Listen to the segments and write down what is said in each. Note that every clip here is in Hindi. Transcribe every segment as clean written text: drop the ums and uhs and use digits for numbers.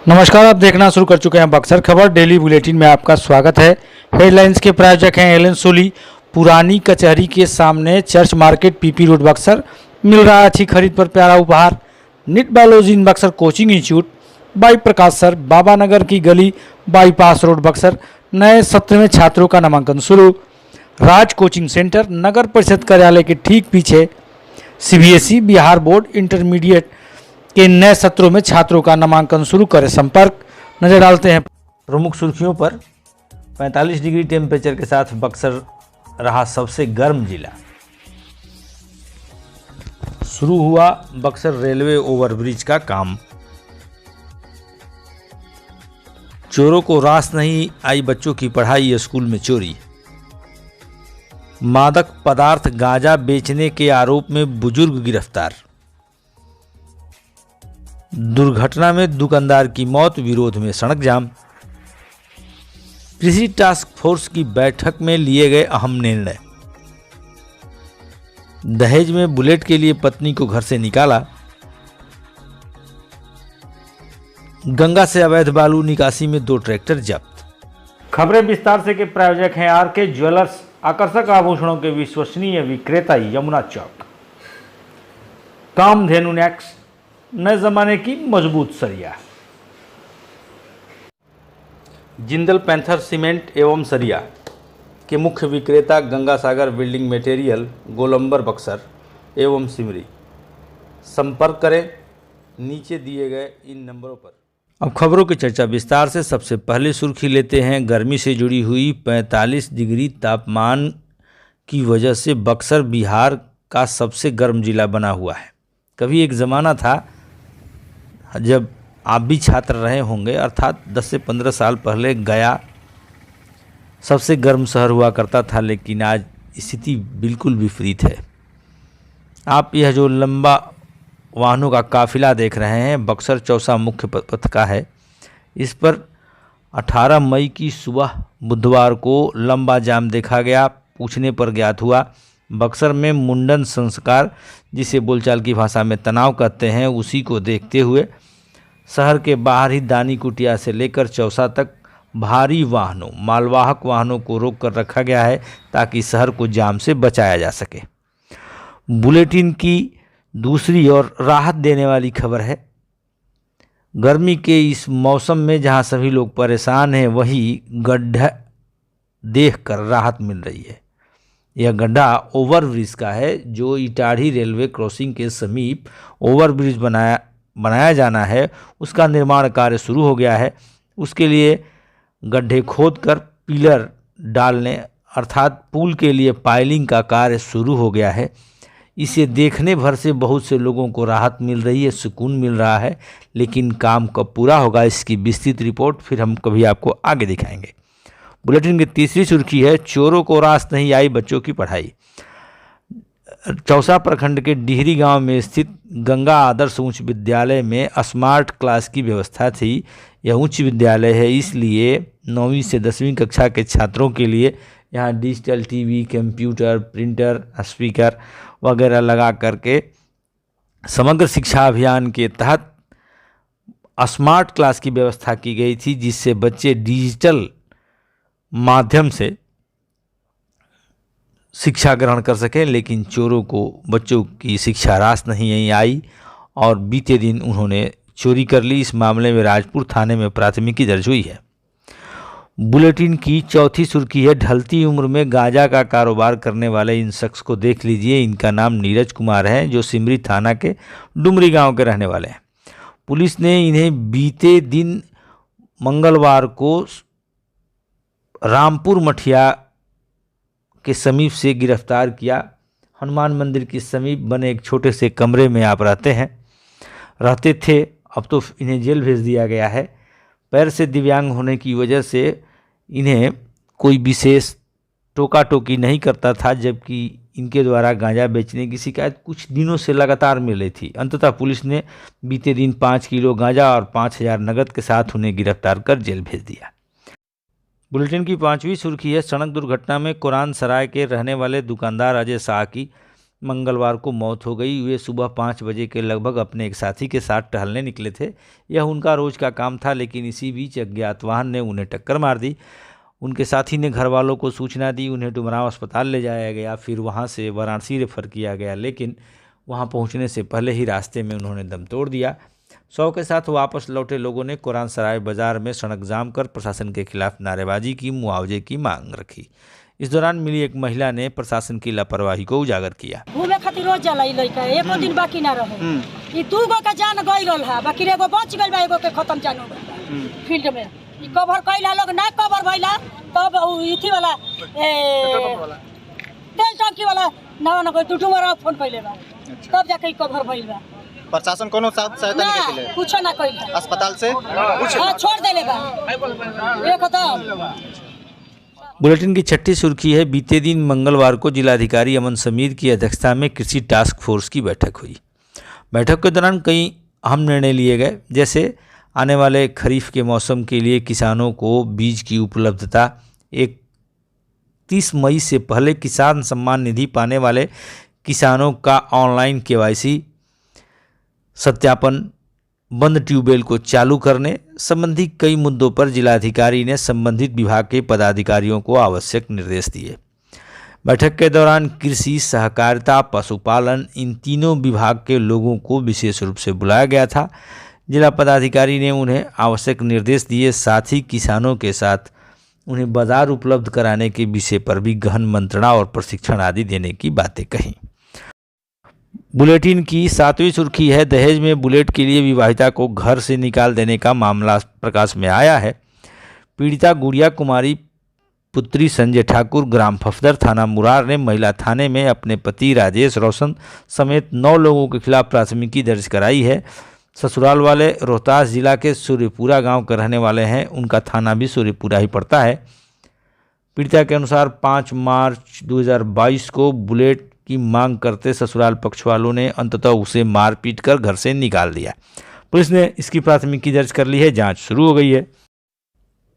नमस्कार, आप देखना शुरू कर चुके हैं बक्सर खबर डेली बुलेटिन में आपका स्वागत है। हेडलाइंस के प्रायोजक हैं एलन सोली। पुरानी कचहरी के सामने church market PP road Buxar. मिल रहा है अच्छी खरीद पर प्यारा उपहार। NEET biology in Buxar coaching institute by Prakash sir, Baba Nagar की गली, बाईपास रोड बक्सर। नए सत्र में छात्रों का नामांकन शुरू। राज कोचिंग सेंटर नगर परिषद कार्यालय के ठीक पीछे। सीबीएसई बिहार बोर्ड इंटरमीडिएट के नए सत्रों में छात्रों का नामांकन शुरू। करें संपर्क। नजर डालते हैं प्रमुख सुर्खियों पर। 45 डिग्री टेम्परेचर के साथ बक्सर रहा सबसे गर्म जिला। शुरू हुआ बक्सर रेलवे ओवरब्रिज का काम। चोरों को रास नहीं आई बच्चों की पढ़ाई, स्कूल में चोरी। मादक पदार्थ गांजा बेचने के आरोप में बुजुर्ग गिरफ्तार। दुर्घटना में दुकानदार की मौत, विरोध में सड़क जाम। कृषि टास्क फोर्स की बैठक में लिए गए अहम निर्णय। दहेज में बुलेट के लिए पत्नी को घर से निकाला। गंगा से अवैध बालू निकासी में 2 ट्रैक्टर जब्त। खबरें विस्तार से के प्रायोजक हैं आरके ज्वेलर्स, आकर्षक आभूषणों के विश्वसनीय विक्रेता, यमुना चौक। कामधेनु नेक्स, नए जमाने की मजबूत सरिया। जिंदल पैंथर सीमेंट एवं सरिया के मुख्य विक्रेता गंगा सागर बिल्डिंग मटेरियल, गोलंबर बक्सर एवं सिमरी। संपर्क करें नीचे दिए गए इन नंबरों पर। अब खबरों की चर्चा विस्तार से। सबसे पहले सुर्खी लेते हैं गर्मी से जुड़ी हुई। 45 डिग्री तापमान की वजह से बक्सर बिहार का सबसे गर्म जिला बना हुआ है। कभी एक ज़माना था जब आप भी छात्र रहे होंगे, अर्थात 10 से 15 साल पहले गया सबसे गर्म शहर हुआ करता था, लेकिन आज स्थिति बिल्कुल विपरीत है। आप यह जो लंबा वाहनों का काफिला देख रहे हैं, बक्सर चौसा मुख्य पथ का है। इस पर 18 मई की सुबह बुधवार को लंबा जाम देखा गया। पूछने पर ज्ञात हुआ बक्सर में मुंडन संस्कार, जिसे बोलचाल की भाषा में तनाव कहते हैं, उसी को देखते हुए शहर के बाहर ही दानी कुटिया से लेकर चौसा तक भारी वाहनों, मालवाहक वाहनों को रोक कर रखा गया है ताकि शहर को जाम से बचाया जा सके। बुलेटिन की दूसरी और राहत देने वाली खबर है। गर्मी के इस मौसम में जहां सभी लोग परेशान हैं, वहीं गड्ढा देखकर राहत मिल रही है। यह गड्ढा ओवरब्रिज का है, जो इटाढ़ी रेलवे क्रॉसिंग के समीप ओवरब्रिज बनाया जाना है। उसका निर्माण कार्य शुरू हो गया है। उसके लिए गड्ढे खोदकर पिलर डालने, अर्थात पुल के लिए पाइलिंग का कार्य शुरू हो गया है। इसे देखने भर से बहुत से लोगों को राहत मिल रही है, सुकून मिल रहा है, लेकिन काम कब पूरा होगा इसकी विस्तृत रिपोर्ट फिर हम कभी आपको आगे दिखाएंगे। बुलेटिन की तीसरी सुर्खी है चोरों को रास नहीं आई बच्चों की पढ़ाई। चौसा प्रखंड के डिहरी गांव में स्थित गंगा आदर्श उच्च विद्यालय में स्मार्ट क्लास की व्यवस्था थी। यह उच्च विद्यालय है, इसलिए 9वीं से 10वीं कक्षा के छात्रों के लिए यहाँ digital TV, computer, printer, speaker वगैरह लगा करके समग्र शिक्षा अभियान के तहत स्मार्ट क्लास की व्यवस्था की गई थी, जिससे बच्चे डिजिटल माध्यम से शिक्षा ग्रहण कर सकें। लेकिन चोरों को बच्चों की शिक्षा रास नहीं आई और बीते दिन उन्होंने चोरी कर ली। इस मामले में राजपुर थाने में प्राथमिकी दर्ज हुई है। बुलेटिन की चौथी सुर्खी है ढलती उम्र में गांजा का कारोबार करने वाले इन शख्स को देख लीजिए। इनका नाम नीरज कुमार है, जो सिमरी थाना के डुमरी गांव के रहने वाले हैं। पुलिस ने इन्हें बीते दिन मंगलवार को रामपुर मठिया के समीप से गिरफ्तार किया। हनुमान मंदिर के समीप बने एक छोटे से कमरे में आप रहते थे। अब तो इन्हें जेल भेज दिया गया है। पैर से दिव्यांग होने की वजह से इन्हें कोई विशेष टोका टोकी नहीं करता था, जबकि इनके द्वारा गांजा बेचने की शिकायत कुछ दिनों से लगातार मिल रही थी। अंततः पुलिस ने बीते दिन 5 किलो गांजा और 5000 नकद के साथ उन्हें गिरफ्तार कर जेल भेज दिया। बुलेटिन की 5वीं सुर्खी है सड़क दुर्घटना में कुरान सराय के रहने वाले दुकानदार अजय शाह की मंगलवार को मौत हो गई। वे सुबह 5 बजे के लगभग अपने एक साथी के साथ टहलने निकले थे। यह उनका रोज का काम था, लेकिन इसी बीच अज्ञात वाहन ने उन्हें टक्कर मार दी। उनके साथी ने घर वालों को सूचना दी। उन्हें डुमरांव अस्पताल ले जाया गया, फिर वहां से वाराणसी रेफर किया गया, लेकिन वहां पहुंचने से पहले ही रास्ते में उन्होंने दम तोड़ दिया। शव के साथ वापस लौटे लोगों ने कुरान सराय बाजार में सड़क जाम कर प्रशासन के खिलाफ नारेबाजी की, मुआवजे की मांग रखी। इस दौरान मिली एक महिला ने प्रशासन की लापरवाही को उजागर किया। घूमे खातिर रोज जाला ई लइका, एको दिन बाकी ना रहे। ई 2 गो का जान गइल है, बाकी एगो बच गइल बा, एगो के खत्म जान हो गइल फील्ड में। ई कवर कइला लोग ना कवर भइला, तब इथी वाला तेल टंकी वाला ना कोई टूटू वाला फोन कइले बा, तब जाके कवर भइल बा। प्रशासन कोनो सहायता नहीं केले, कुछ ना कइल अस्पताल से छोड़ देले बा। एक खत्म। बुलेटिन की छठी सुर्खी है, बीते दिन मंगलवार को जिलाधिकारी अमन समीर की अध्यक्षता में कृषि टास्क फोर्स की बैठक हुई। बैठक के दौरान कई अहम निर्णय लिए गए, जैसे आने वाले खरीफ के मौसम के लिए किसानों को बीज की उपलब्धता, 31 मई से पहले किसान सम्मान निधि पाने वाले किसानों का ऑनलाइन KYC सत्यापन, बंद ट्यूबवेल को चालू करने संबंधी कई मुद्दों पर जिलाधिकारी ने संबंधित विभाग के पदाधिकारियों को आवश्यक निर्देश दिए। बैठक के दौरान कृषि, सहकारिता, पशुपालन, इन तीनों विभाग के लोगों को विशेष रूप से बुलाया गया था। जिला पदाधिकारी ने उन्हें आवश्यक निर्देश दिए, साथ ही किसानों के साथ उन्हें बाजार उपलब्ध कराने के विषय पर भी गहन मंत्रणा और प्रशिक्षण आदि देने की बातें कहीं। बुलेटिन की 7वीं सुर्खी है, दहेज में बुलेट के लिए विवाहिता को घर से निकाल देने का मामला प्रकाश में आया है। पीड़िता गुड़िया कुमारी पुत्री संजय ठाकुर ग्राम फफदर थाना मुरार ने महिला थाने में अपने पति राजेश रोशन समेत 9 लोगों के खिलाफ प्राथमिकी दर्ज कराई है। ससुराल वाले रोहतास जिला के सूर्यपुरा गांव के रहने वाले हैं, उनका थाना भी सूर्यपुरा ही पड़ता है। पीड़िता के अनुसार 5 मार्च 2022 को बुलेट की मांग करते ससुराल पक्ष वालों ने अंततः उसे मारपीट कर घर से निकाल दिया। पुलिस ने इसकी प्राथमिकी दर्ज कर ली है, जांच शुरू हो गई है।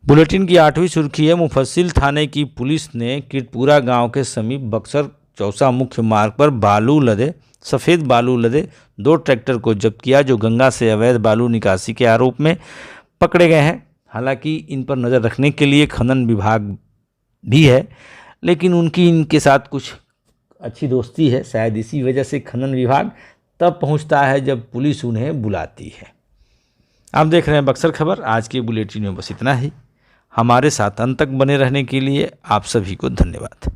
बुलेटिन की 8वीं सुर्खी है, मुफस्सिल थाने की पुलिस ने कीर्तपुरा गांव के समीप बक्सर चौसा मुख्य मार्ग पर सफ़ेद बालू लदे 2 ट्रैक्टर को जब्त किया, जो गंगा से अवैध बालू निकासी के आरोप में पकड़े गए हैं। हालांकि इन पर नज़र रखने के लिए खनन विभाग भी है, लेकिन उनकी इनके साथ कुछ अच्छी दोस्ती है, शायद इसी वजह से खनन विभाग तब पहुंचता है जब पुलिस उन्हें बुलाती है। आप देख रहे हैं बक्सर खबर। आज के बुलेटिन में बस इतना ही। हमारे साथ अंत तक बने रहने के लिए आप सभी को धन्यवाद।